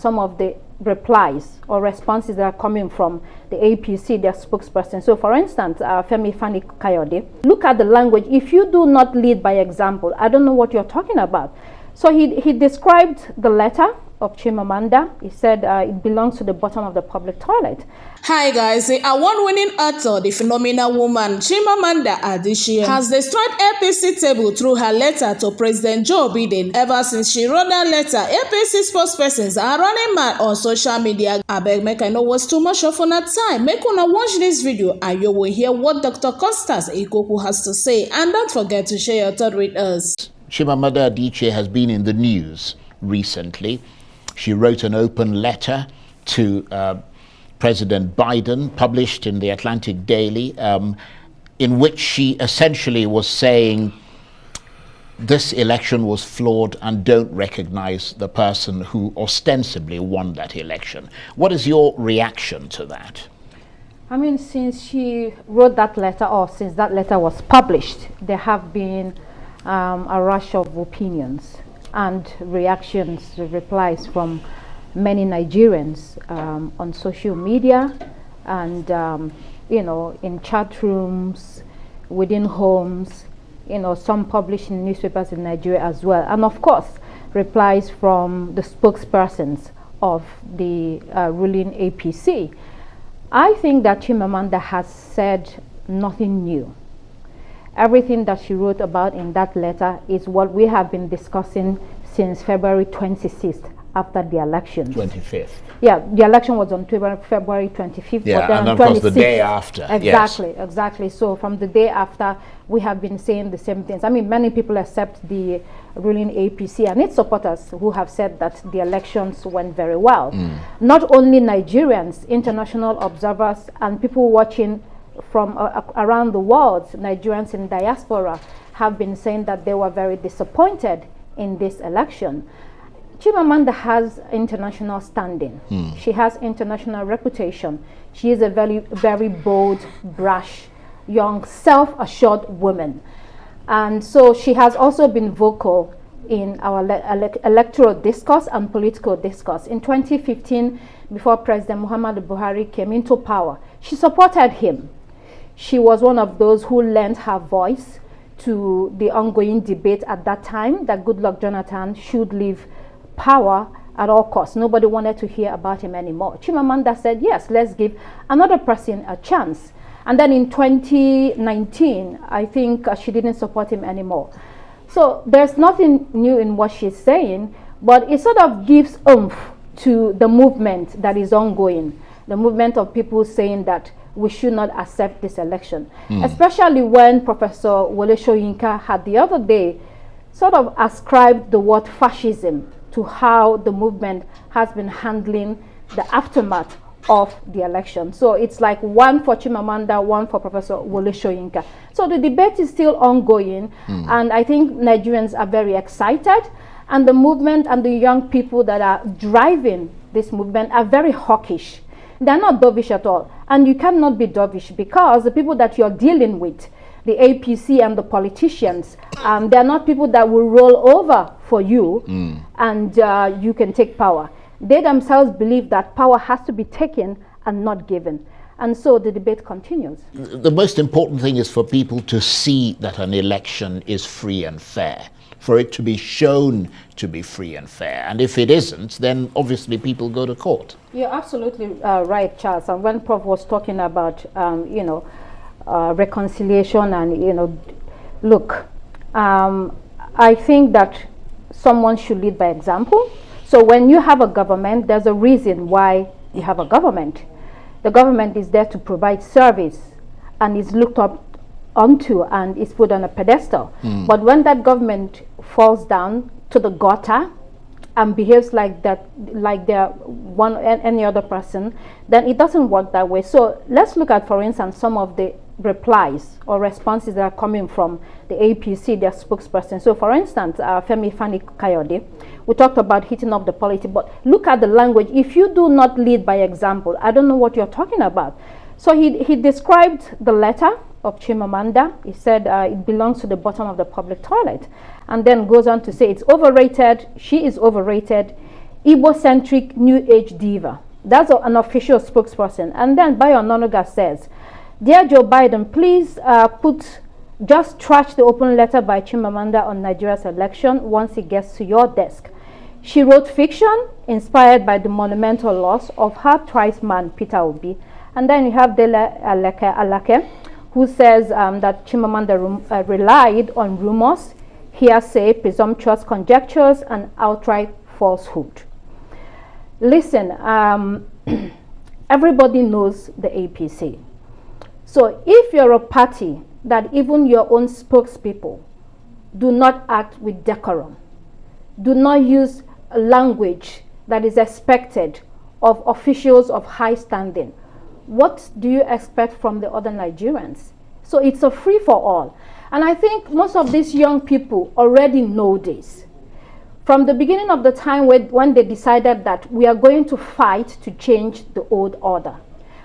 some of the replies or responses that are coming from the APC, their spokesperson. So for instance, Femi Fani-Kayode, look at the language. If you do not lead by example, I don't know what you're talking about. So he described the letter of Chimamanda. He said it belongs to the bottom of the public toilet. Hi guys, the award-winning author, the phenomenal woman Chimamanda Adichie, has destroyed APC table through her letter to President Joe Biden. Ever since she wrote that letter, APC spokespersons are running mad on social media. I beg make I know what's too much of on that time. Make una watch this video and you will hear what Dr. Constance Ikeokwu has to say. And don't forget to share your thought with us. Chimamanda Adichie has been in the news recently. She wrote an open letter to President Biden, published in the Atlantic Daily, in which she essentially was saying this election was flawed and don't recognize the person who ostensibly won that election. What is your reaction to that? I mean, since she wrote that letter, or since that letter was published, there have been a rush of opinions and reactions, replies from many Nigerians on social media and you know, in chat rooms, within homes, you know, some published in newspapers in Nigeria as well, and of course replies from the spokespersons of the ruling APC. I think that Chimamanda has said nothing new. Everything that she wrote about in that letter is what we have been discussing since February 26th after the election. 25th. Yeah, the election was on February 25th. Yeah, but then and of 26th, course the day after. Exactly, yes. Exactly. So from the day after, we have been saying the same things. I mean, many people accept the ruling APC and its supporters who have said that the elections went very well. Not only Nigerians, international observers and people watching from around the world, Nigerians in diaspora, have been saying that they were very disappointed in this election. Chimamanda has international standing. She has international reputation. She is a very bold, brash, young, self-assured woman. And so she has also been vocal in our electoral discourse and political discourse. In 2015, before President Muhammadu Buhari came into power, she supported him. She was one of those who lent her voice to the ongoing debate at that time that Goodluck Jonathan should leave power at all costs. Nobody wanted to hear about him anymore. Chimamanda said, yes, let's give another person a chance. And then in 2019, I think she didn't support him anymore. So there's nothing new in what she's saying, but it sort of gives oomph to the movement that is ongoing, the movement of people saying that we should not accept this election, especially when Professor Wole Soyinka had the other day sort of ascribed the word fascism to how the movement has been handling the aftermath of the election. So it's like one for Chimamanda, one for Professor Wole Soyinka. So the debate is still ongoing, and I think Nigerians are very excited, and the movement and the young people that are driving this movement are very hawkish. They're not dovish at all, and you cannot be dovish because the people that you're dealing with, the APC and the politicians, they're not people that will roll over for you and you can take power. They themselves believe that power has to be taken and not given. And so the debate continues. The most important thing is for people to see that an election is free and fair, for it to be shown to be free and fair. And if it isn't, then obviously people go to court. You're absolutely right, Charles. And when Prof was talking about, you know, reconciliation and, you know, look, I think that someone should lead by example. So when you have a government, there's a reason why you have a government. The government is there to provide service and is looked up onto and is put on a pedestal. But when that government falls down to the gutter and behaves like that, like they're any other person, then it doesn't work that way. So let's look at, for instance, some of the replies or responses that are coming from the APC, their spokesperson. So for instance, Femi Fani-Kayode, we talked about heating up the politics, but look at the language. If you do not lead by example, I don't know what you're talking about. So he described the letter of Chimamanda. He said it belongs to the bottom of the public toilet, and then goes on to say it's overrated, she is overrated, Igbo-centric new age diva. That's an official spokesperson. And then Bayo Ononuga says, "Dear Joe Biden, please just trash the open letter by Chimamanda on Nigeria's election once it gets to your desk. She wrote fiction inspired by the monumental loss of her tribesman Peter Obi." And then you have Dele Alake, who says that Chimamanda relied on rumors, hearsay, presumptuous conjectures, and outright falsehood. Listen, everybody knows the APC. So if you're a party that even your own spokespeople do not act with decorum, do not use language that is expected of officials of high standing, what do you expect from the other Nigerians? So it's a free-for-all. And I think most of these young people already know this. From the beginning of the time when they decided that we are going to fight to change the old order.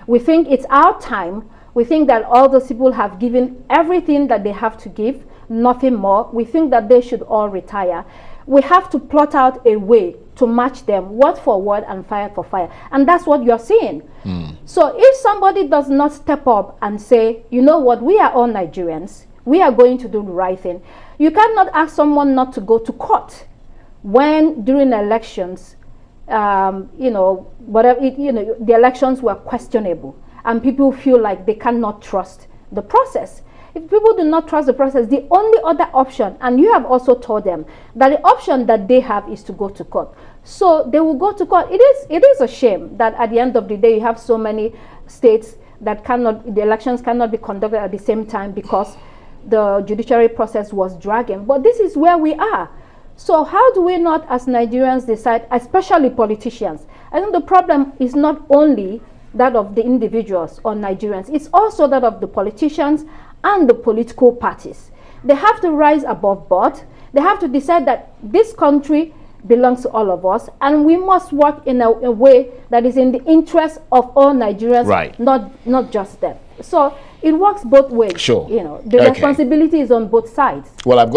We think it's our time. We think that all those people have given everything that they have to give, nothing more. We think that they should all retire. We have to plot out a way to match them, word for word and fire for fire. And that's what you're seeing. So if somebody does not step up and say, you know what, we are all Nigerians, we are going to do the right thing. You cannot ask someone not to go to court when during elections, the elections were questionable and people feel like they cannot trust the process. If people do not trust the process, the only other option, and you have also told them that the option that they have is to go to court. So they will go to court. It is a shame that at the end of the day you have so many states that the elections cannot be conducted at the same time because the judiciary process was dragging. But this is where we are. So how do we not as Nigerians decide, especially politicians? I think the problem is not only that of the individuals or Nigerians, it's also that of the politicians and the political parties. They have to rise above board. They have to decide that this country belongs to all of us, and we must work in a way that is in the interest of all Nigerians, right, not just them. So it works both ways. Sure. The responsibility is on both sides. Well, I've got